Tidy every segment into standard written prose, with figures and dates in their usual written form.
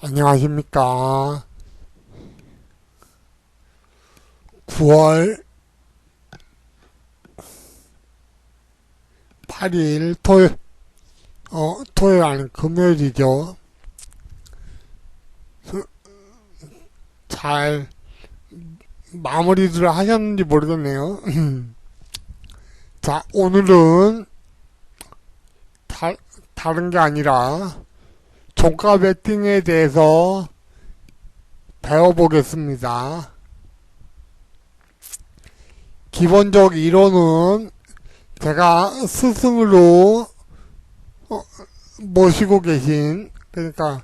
안녕하십니까. 9월 8일 토요일 아니 금요일이죠. 잘 마무리를 하셨는지 모르겠네요. 자, 오늘은 다른 게 아니라 종가 베팅에 대해서 배워보겠습니다. 기본적 이론은 제가 스승으로 모시고 계신, 그러니까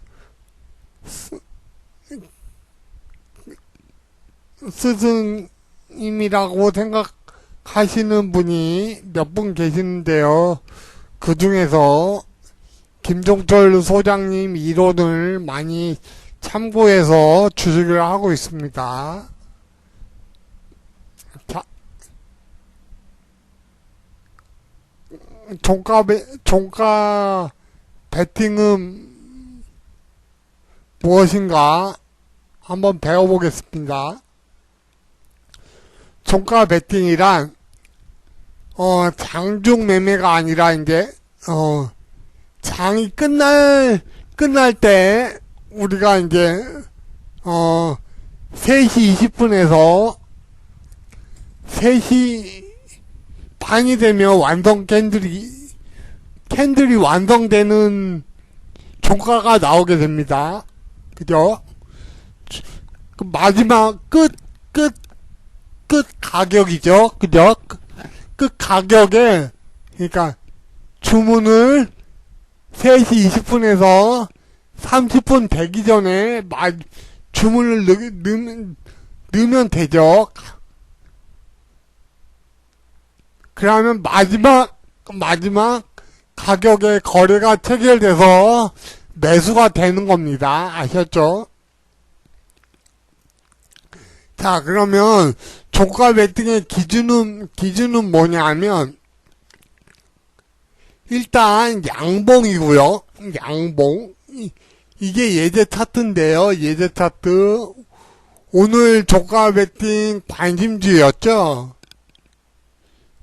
스승님이라고 생각하시는 분이 몇 분 계시는데요. 그 중에서 김종철 소장님 이론을 많이 참고해서 주식을 하고 있습니다. 자, 종가 베팅은 무엇인가 한번 배워보겠습니다. 종가 베팅이란 장중 매매가 아니라 이제 장이 끝날 때 우리가 이제 3시 20분에서 3시 반이 되면 캔들이 완성되는 종가가 나오게 됩니다. 그죠? 그 마지막 끝 가격이죠. 그죠? 끝 가격에, 그러니까 주문을 3시 20분에서 30분 되기 전에 주문을 넣으면 되죠. 그러면 마지막 가격에 거래가 체결돼서 매수가 되는 겁니다. 아셨죠? 자, 그러면 종가 베팅의 기준은 뭐냐면, 일단 양봉이고요. 양봉. 이게 예제 차트인데요. 예제 차트. 오늘 종가 베팅 관심주였죠.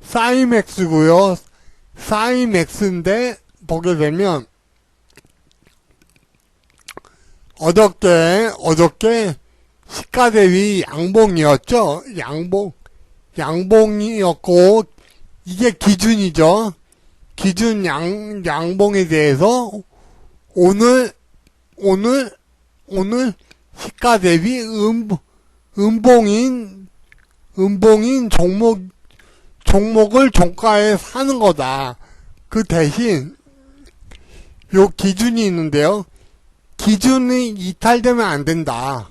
사이맥스고요. 사이맥스인데 보게 되면 어저께 시가 대비 양봉이었죠. 양봉이었고 이게 기준이죠. 기준 양봉에 대해서 오늘 시가 대비 음봉인 종목을 종가에 사는 거다. 그 대신 요 기준이 있는데요. 기준이 이탈되면 안 된다.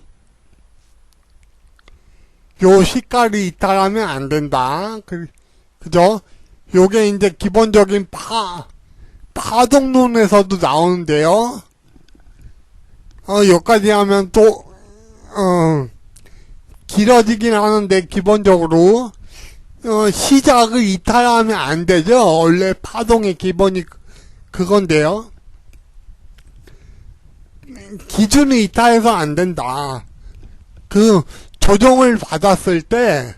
요 시가를 이탈하면 안 된다. 그죠? 요게 이제 기본적인 파동론에서도 나오는데요. 여기까지 하면 또, 길어지긴 하는데, 기본적으로, 시작을 이탈하면 안 되죠. 원래 파동의 기본이 그건데요. 기준을 이탈해서 안 된다. 조정을 받았을 때,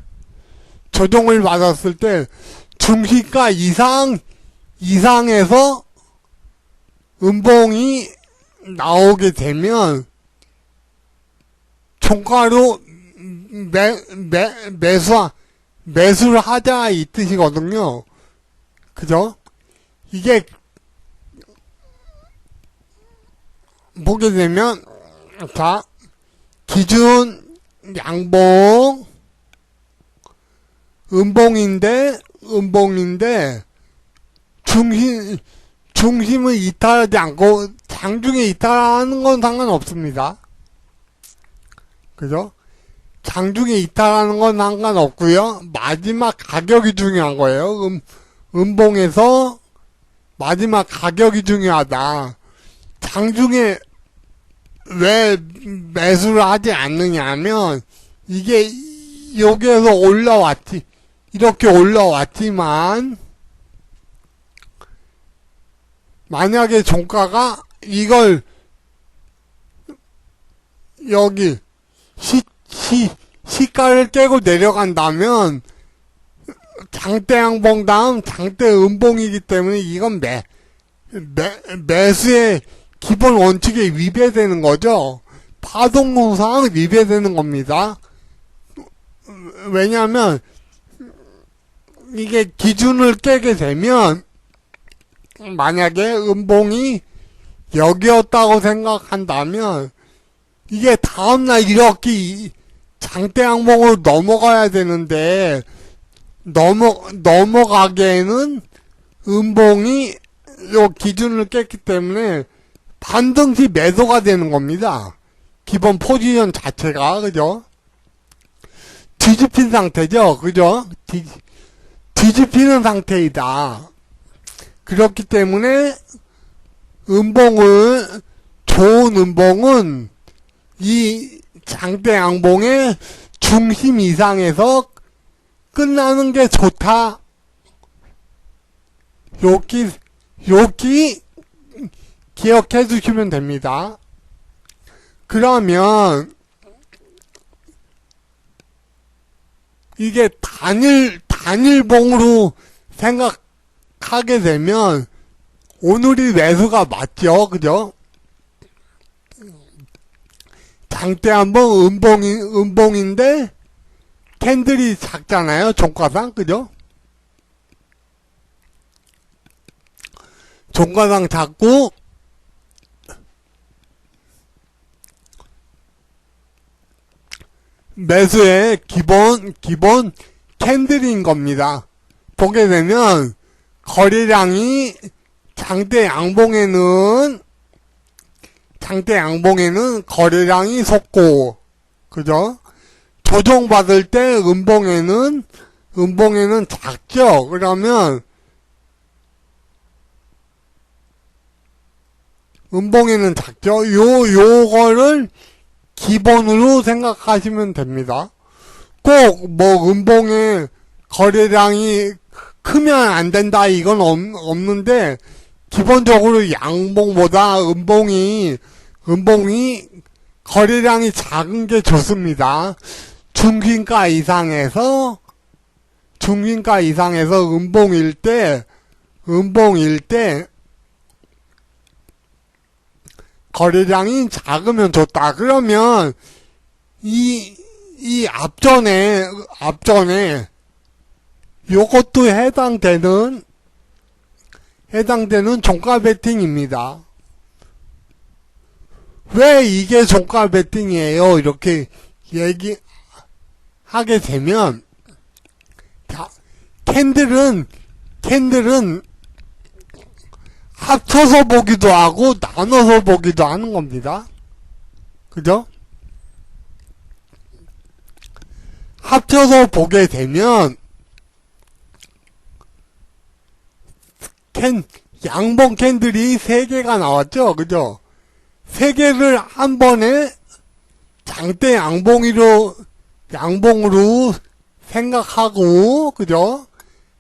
중시가 이상에서 음봉이 나오게 되면, 종가로 매수를 하자 이 뜻이거든요. 그죠? 이게 보게 되면 자 기준 양봉 음봉인데 중심을 이탈하지 않고 장중에 이탈하는 건 상관없습니다. 그죠? 장중에 이탈하는 건 상관없고요. 마지막 가격이 중요한 거예요. 음봉에서 마지막 가격이 중요하다. 장중에 왜 매수를 하지 않느냐 하면 이게 여기에서 이렇게 올라왔지만 만약에 종가가 이걸 여기, 시가를 깨고 내려간다면, 장대 양봉 다음 장대 음봉이기 때문에 이건 매수의 기본 원칙에 위배되는 거죠. 파동론상 위배되는 겁니다. 왜냐하면 이게 기준을 깨게 되면 만약에 음봉이 여기였다고 생각한다면 이게 다음날 이렇게 장대 양봉으로 넘어가야 되는데 넘어가기에는 음봉이 요 기준을 깼기 때문에 반등시 매도가 되는 겁니다. 기본 포지션 자체가, 그죠? 뒤집힌 상태죠, 그죠? 뒤집히는 상태이다. 그렇기 때문에 좋은 음봉은 이 장대 양봉의 중심 이상에서 끝나는 게 좋다. 여기 기억해 주시면 됩니다. 그러면 이게 단일봉으로 생각하게 되면 오늘이 매수가 맞죠, 그죠? 장대 한번 음봉인데 캔들이 작잖아요, 종가상, 그죠? 종가상 작고 매수의 기본 캔들인 겁니다. 보게 되면 거래량이 장대 양봉에는 거래량이 솟고, 그죠? 조정받을 때 음봉에는 작죠. 그러면 음봉에는 작죠. 요거를 기본으로 생각하시면 됩니다. 꼭 음봉의 거래량이 크면 안 된다 이건 없는데 기본적으로 양봉보다 음봉이 거래량이 작은 게 좋습니다. 중진가 이상에서 음봉일 때 거래량이 작으면 좋다. 그러면 이 앞전에 요것도 해당되는 종가 베팅입니다. 왜 이게 종가 베팅이에요? 이렇게 얘기하게 되면 캔들은 합쳐서 보기도 하고 나눠서 보기도 하는 겁니다. 그죠? 합쳐서 보게 되면 양봉 캔들이 3개가 나왔죠, 그죠? 3개를 한 번에 장대 양봉으로 생각하고, 그죠?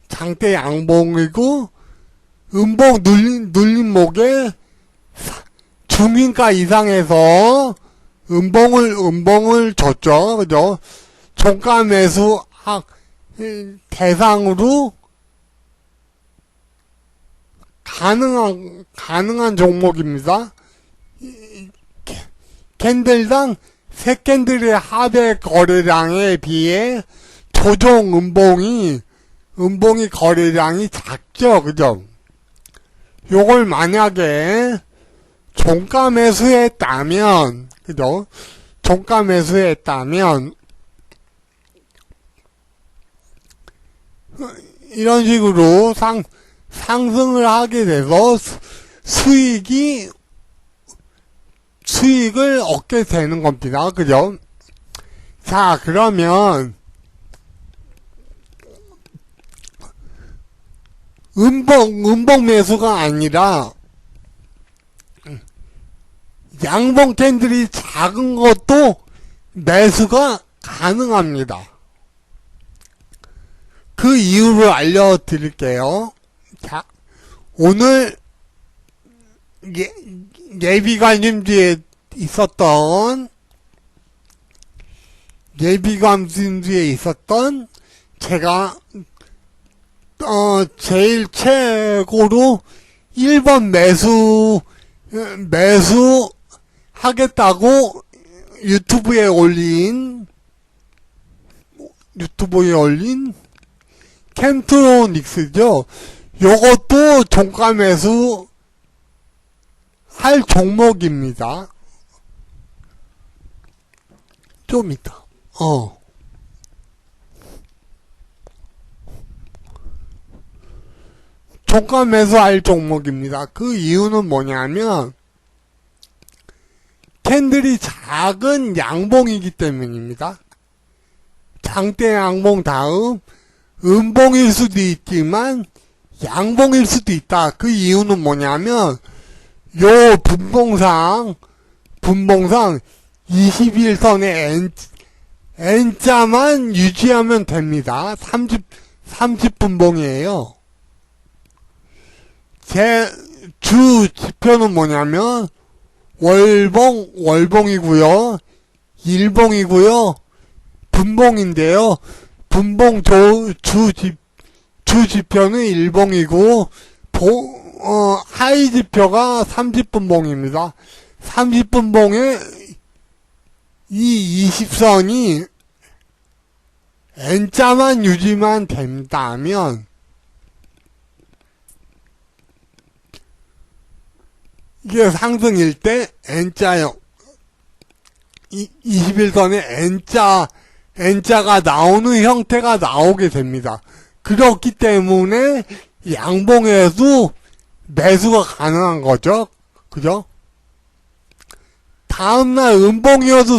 장대 양봉이고 음봉 눌림목에 중인가 이상에서 음봉을 줬죠, 그죠? 종가 매수 대상으로 가능한 종목입니다. 캔들당 3캔들의 합의 거래량에 비해 조정 음봉이 거래량이 작죠, 그죠? 요걸 만약에 종가 매수했다면, 그죠? 종가 매수했다면 이런 식으로 상승을 하게 돼서 수익을 얻게 되는 겁니다. 그죠? 자, 그러면 음봉 매수가 아니라 양봉 캔들이 작은 것도 매수가 가능합니다. 그 이유를 알려드릴게요. 자, 오늘 예비관심지에 있었던 예비감신주에 있었던 제가 제일 최고로 1번 매수 하겠다고 유튜브에 올린 캠트로닉스죠. 요것도 종가 매수 할 종목입니다. 좀 이따. 종가 매수할 종목입니다. 그 이유는 뭐냐면 캔들이 작은 양봉이기 때문입니다. 장대 양봉 다음 음봉일 수도 있지만 양봉일 수도 있다. 그 이유는 뭐냐면 요 분봉상 21선의 N자만 유지하면 됩니다. 30분봉이에요. 제 주 지표는 뭐냐면 월봉이고요. 일봉이고요. 분봉인데요. 분봉 주 지표는 일봉이고 하이 지표가 30분봉입니다. 30분봉에 이 20선이 N자만 유지만 된다면 이게 상승일 때 N자형 21선에 N자가 나오는 형태가 나오게 됩니다. 그렇기 때문에 양봉에도 매수가 가능한 거죠. 그죠? 다음날 음봉이어도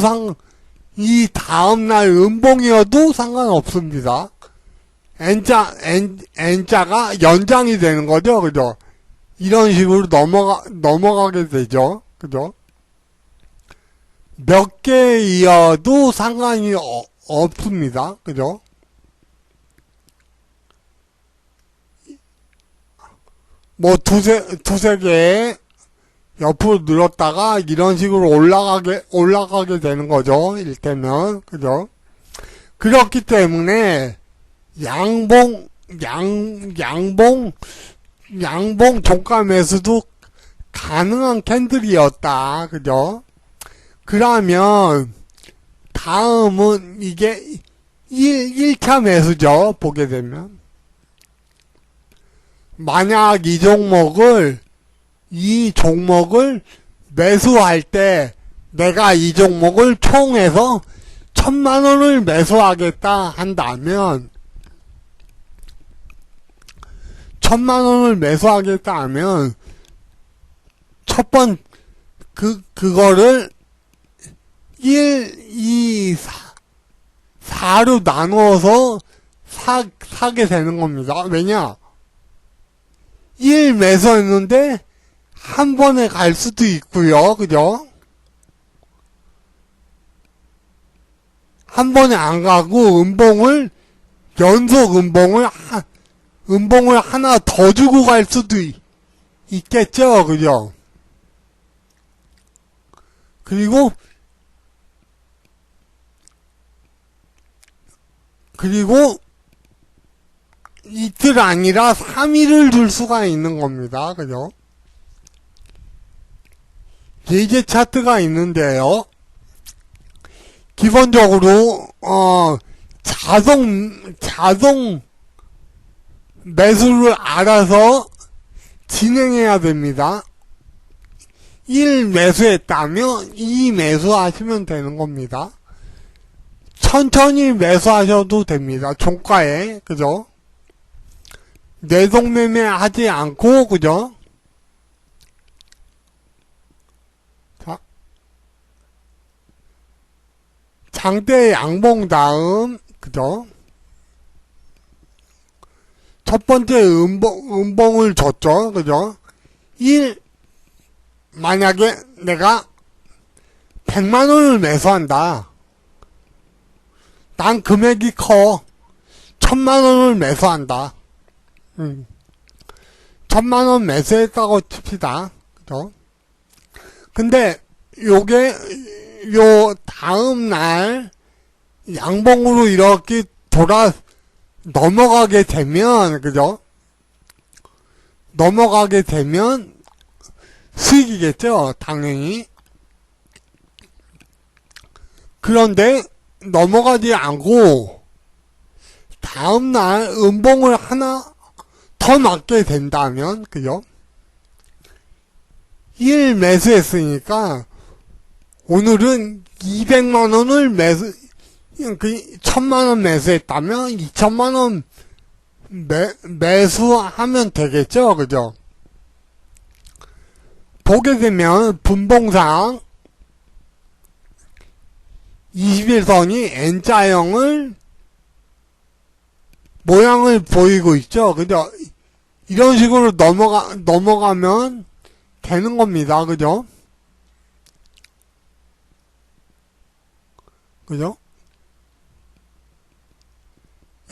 상관없습니다. N자가 연장이 되는 거죠. 그죠? 이런 식으로 넘어가게 되죠. 그죠? 몇 개이어도 상관이 없습니다. 그죠? 뭐 두세 개 옆으로 늘었다가 이런 식으로 올라가게 되는 거죠. 일테면. 그죠? 그렇기 때문에 양봉 종가 매수도 가능한 캔들이었다. 그죠? 그러면 다음은 이게 1차 매수죠. 보게 되면 만약 이 종목을 매수할 때 내가 이 종목을 총해서 1000만원을 매수하겠다 한다면 1000만원을 매수하겠다 하면 그거를 1, 2, 4로 나누어서 사게 되는 겁니다. 왜냐? 1 매수했는데 한 번에 갈 수도 있고요. 그죠? 한 번에 안 가고 연속 음봉을 하나 더 주고 갈 수도 있겠죠. 그죠? 그리고 이틀 아니라 3일을 줄 수가 있는 겁니다. 그죠? 예제 차트가 있는데요. 기본적으로 자동 매수를 알아서 진행해야 됩니다. 1 매수했다면 2 매수하시면 되는 겁니다. 천천히 매수하셔도 됩니다. 종가에. 그죠? 내동매매 하지 않고, 그죠? 자, 장대 양봉 다음, 그죠? 첫 번째 음봉을 줬죠. 그죠? 만약에 내가 100만원을 매수한다. 난 금액이 커. 1000만원을 매수한다. 1000만원 매수했다고 칩시다. 그죠? 근데 요 다음날 양봉으로 이렇게 넘어가게 되면, 그죠? 넘어가게 되면 수익이겠죠, 당연히. 그런데 넘어가지 않고 다음날 음봉을 하나 더 맞게 된다면, 그죠? 1 매수했으니까 오늘은 200만원을 그 1000만원 매수했다면 2000만원 매수하면 되겠죠, 그죠? 보게 되면 분봉상 21선이 N자형을 모양을 보이고 있죠, 그죠? 이런 식으로 넘어가면 되는 겁니다, 그죠? 그죠?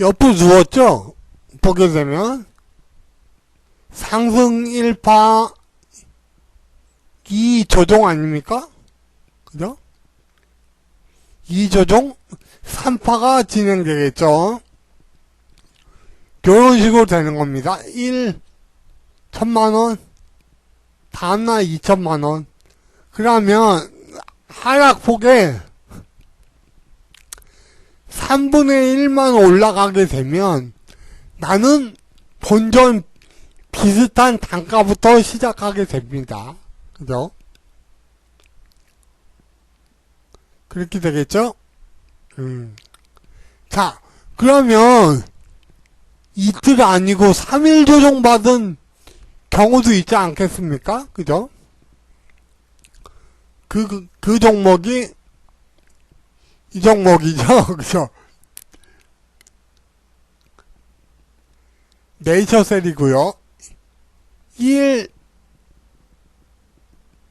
옆으로 누웠죠? 보게 되면 상승 1파 2조종 아닙니까? 그죠? 2조종 3파가 진행되겠죠? 이런 식으로 되는 겁니다. 1000만원, 다음날 2000만원. 그러면 하락폭에 3분의 1만 올라가게 되면 나는 본전 비슷한 단가부터 시작하게 됩니다. 그죠? 그렇게 되겠죠? 자, 그러면 이틀 아니고 3일 조정받은 경우도 있지 않겠습니까? 그죠? 그 종목이 이 종목이죠. 그죠? 네이처셀이고요. 1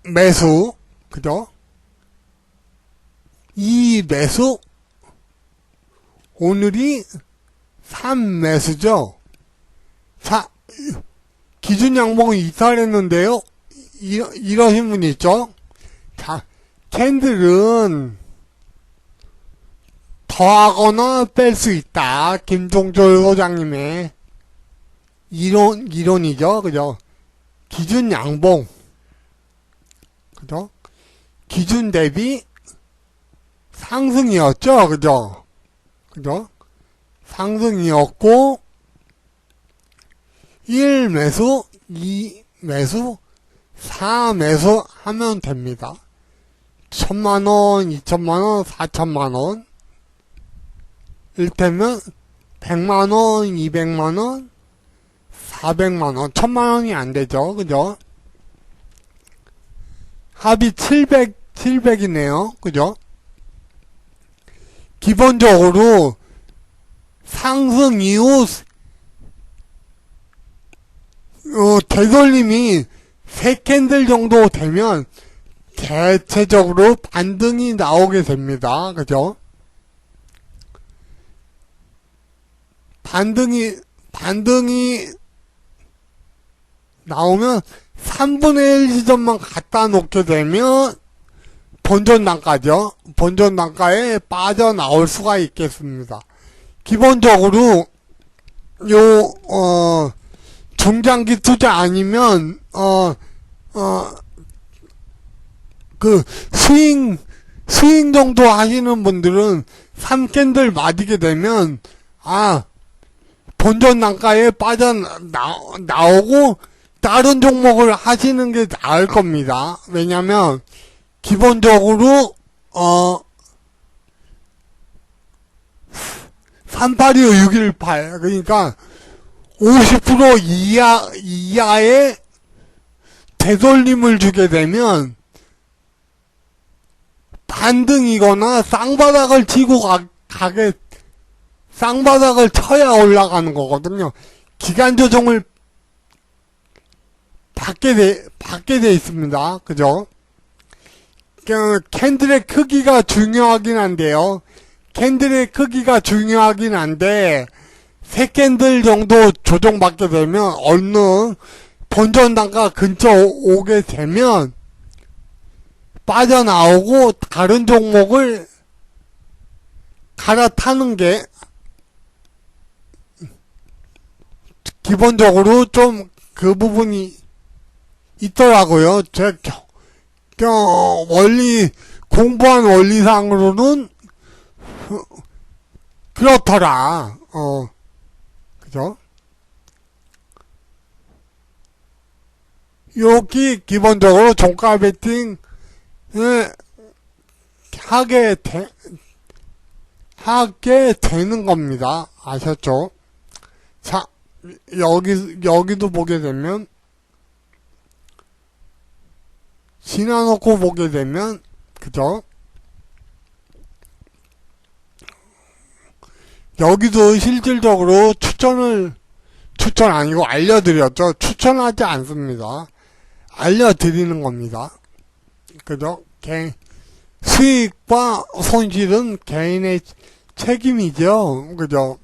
매수, 그죠? 2 매수, 오늘이 3 매수죠. 자, 기준 양봉을 이탈했는데요. 이러신 분 있죠? 자, 캔들은 더하거나 뺄 수 있다. 김종철 소장님의 이론이죠. 그죠? 기준 양봉. 그죠? 기준 대비 상승이었죠. 그죠? 그죠? 상승이었고 1 매수, 2 매수, 4 매수 하면 됩니다. 1000만원, 2000만원, 4000만원 일테면 100만원, 200만원, 400만원, 1000만원이 안되죠. 그죠? 합이 700이네요. 그죠? 기본적으로 상승 이후 되돌림이 3캔들 정도 되면 대체적으로 반등이 나오게 됩니다. 그죠? 반등이 나오면 3분의 1 시점만 갖다 놓게 되면 본전 단가죠. 본전 단가에 빠져나올 수가 있겠습니다. 기본적으로 중장기 투자 아니면 그 스윙 정도 하시는 분들은 3캔들 맞게 되면 본전 단가에 빠져나오고 다른 종목을 하시는 게 나을 겁니다. 왜냐면 기본적으로 382, 618 그러니까 50% 이하의 되돌림을 주게 되면 반등이거나 쌍바닥을 치고 쌍바닥을 쳐야 올라가는 거거든요. 기간 조정을 받게 돼 있습니다. 그죠? 캔들의 크기가 중요하긴 한데요. 캔들의 크기가 중요하긴 한데 3캔들 정도 조정받게 되면 어느 본전 단가 근처 오게 되면 빠져나오고 다른 종목을 갈아타는 게 기본적으로 좀 그 부분이 있더라고요. 제 원리 공부한 원리상으로는 그렇더라. 그죠? 여기 기본적으로 종가 베팅을 하게 되는 겁니다. 아셨죠? 자, 여기도 보게 되면, 지나놓고 보게 되면, 그죠? 여기도 실질적으로 추천 아니고 알려드렸죠. 추천하지 않습니다. 알려드리는 겁니다. 그죠? 수익과 손실은 개인의 책임이죠. 그죠?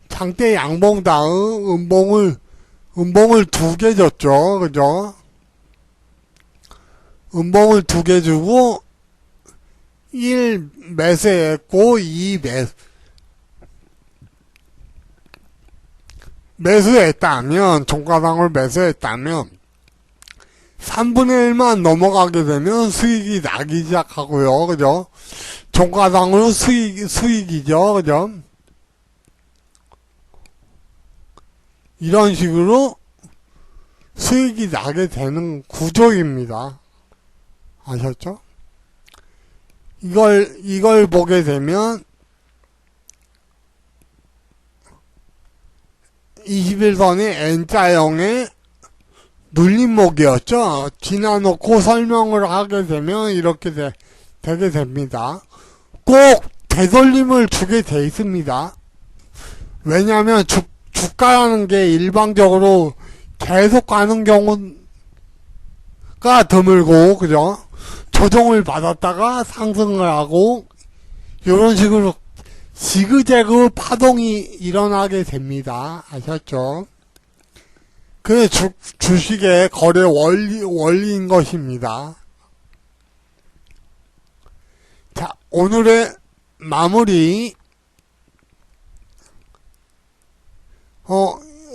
장대 양봉 다음 음봉을 2개 줬죠. 그죠? 음봉을 2개 주고 1 매수했고 2 매수했다면, 종가상을 매수했다면 3분의 1만 넘어가게 되면 수익이 나기 시작하고요. 그죠? 종가상으로 수익이죠. 그죠? 이런 식으로 수익이 나게 되는 구조입니다. 아셨죠? 이걸 보게 되면 21선이 N자형의 눌림목이었죠. 지나놓고 설명을 하게 되면 이렇게 되게 됩니다. 꼭 되돌림을 주게 돼 있습니다. 왜냐하면 주가라는 게 일방적으로 계속 가는 경우가 드물고, 그죠? 조정을 받았다가 상승을 하고, 이런 식으로 지그재그 파동이 일어나게 됩니다. 아셨죠? 그게 주식의 거래 원리인 것입니다. 자, 오늘의 마무리.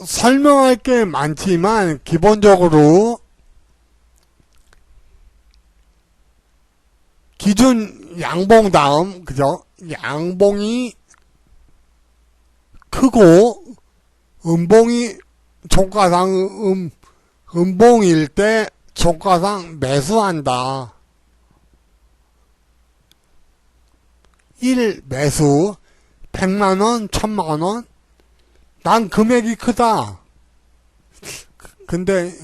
설명할 게 많지만, 기본적으로, 기준 양봉 다음, 그죠? 양봉이 크고, 음봉이 종가상, 음봉일 때 종가상 매수한다. 1 매수, 100만원, 1000만원, 난 금액이 크다. 근데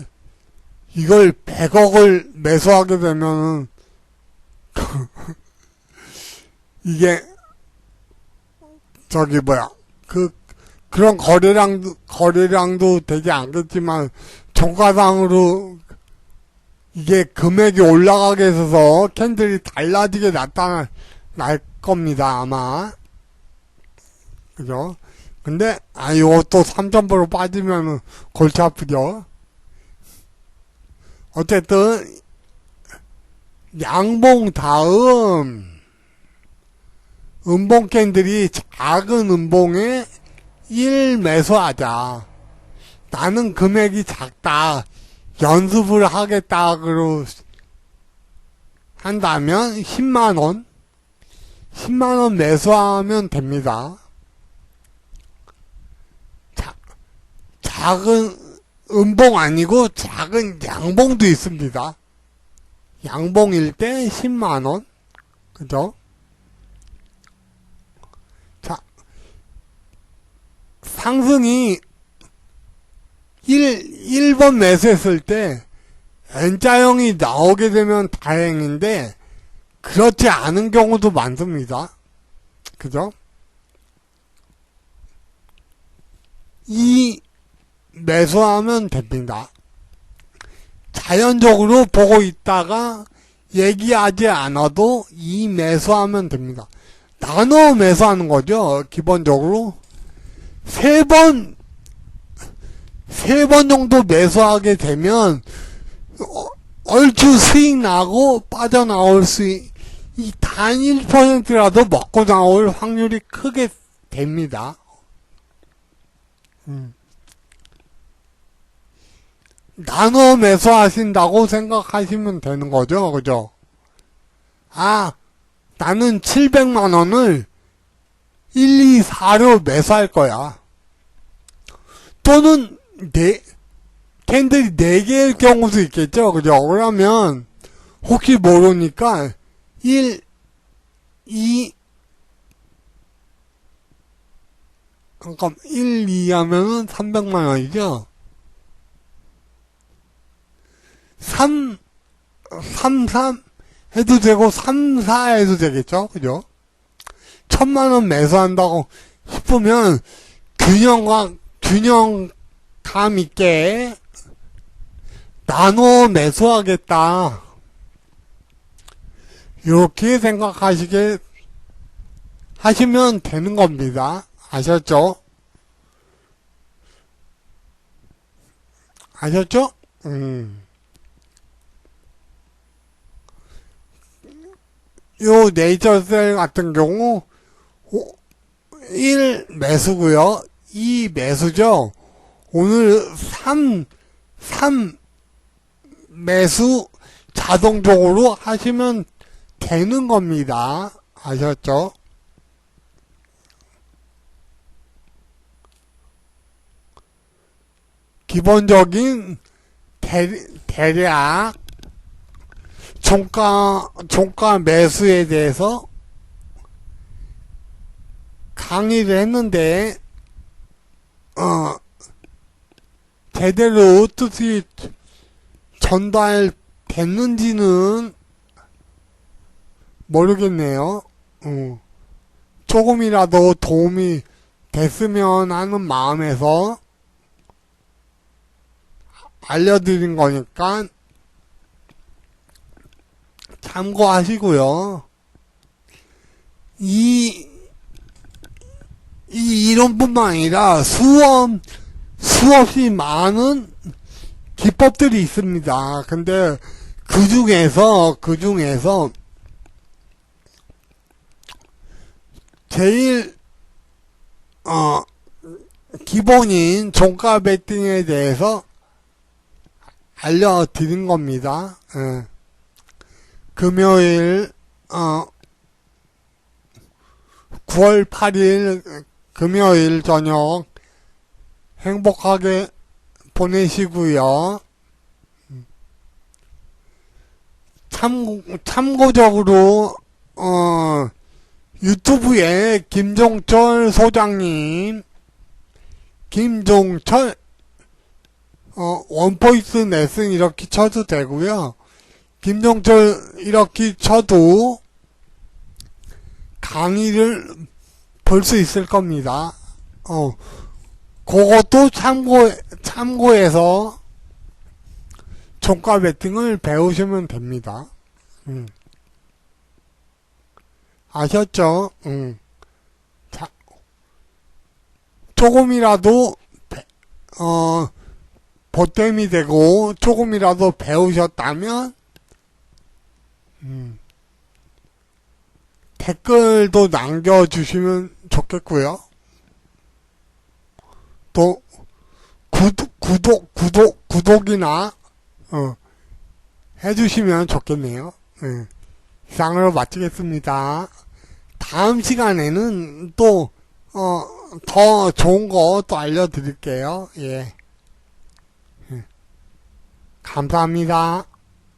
이걸 100억을 매수하게 되면은 이게 그런 거래량도 되지 않겠지만 종가상으로 이게 금액이 올라가게 해서 캔들이 달라지게 나타날 겁니다. 아마. 그죠? 근데 이것도 3,000% 빠지면은 골치 아프죠. 어쨌든 양봉 다음 음봉 캔들이 작은 음봉에 1 매수하자. 나는 금액이 작다. 연습을 하겠다고 한다면 10만원 매수하면 됩니다. 작은 음봉 아니고 작은 양봉도 있습니다. 양봉일 때 10만원. 그죠? 자, 상승이 1번 매수했을 때 N자형이 나오게 되면 다행인데 그렇지 않은 경우도 많습니다. 그죠? 이 매수하면 됩니다. 자연적으로 보고 있다가 얘기하지 않아도 이 매수하면 됩니다. 나눠 매수하는 거죠. 기본적으로 세 번 정도 매수하게 되면 얼추 수익 나고 빠져나올 수 이 단 1%라도 먹고 나올 확률이 크게 됩니다. 나눠 매수하신다고 생각하시면 되는 거죠. 그죠? 아, 나는 700만 원을 1, 2, 4로 매수할 거야. 또는 캔들이 4개일 경우도 있겠죠. 그죠? 그러면 혹시 모르니까 1, 2, 잠깐 1, 2 하면은 300만 원이죠. 3 해도 되고 3, 4 해도 되겠죠. 그죠? 1000만 원 매수한다고 싶으면 균형감 있게 나눠 매수하겠다. 이렇게 하시면 되는 겁니다. 아셨죠? 아셨죠? 요 네이처셀 같은 경우 1 매수고요. 2 매수죠. 오늘 3 매수 자동적으로 하시면 되는 겁니다. 아셨죠? 기본적인 대략 종가 매수에 대해서 강의를 했는데, 제대로 뜻이 전달됐는지는 모르겠네요. 조금이라도 도움이 됐으면 하는 마음에서 알려드린 거니까 참고하시고요. 이 이론뿐만 아니라 수없이 많은 기법들이 있습니다. 근데 그 중에서 제일 기본인 종가 베팅에 대해서 알려드린 겁니다. 금요일 9월 8일 금요일 저녁 행복하게 보내시고요. 참고적으로 유튜브에 김종철 소장님, 김종철 원포인트 레슨 이렇게 쳐도 되고요. 김종철 이렇게 쳐도 강의를 볼 수 있을 겁니다. 그것도 참고해서 종가 베팅을 배우시면 됩니다. 아셨죠? 자, 조금이라도 보탬이 되고 조금이라도 배우셨다면 댓글도 남겨주시면 좋겠고요. 또 구독이나 해주시면 좋겠네요. 이상으로 마치겠습니다. 다음 시간에는 또 더 좋은 거 또 알려드릴게요. 예. 감사합니다.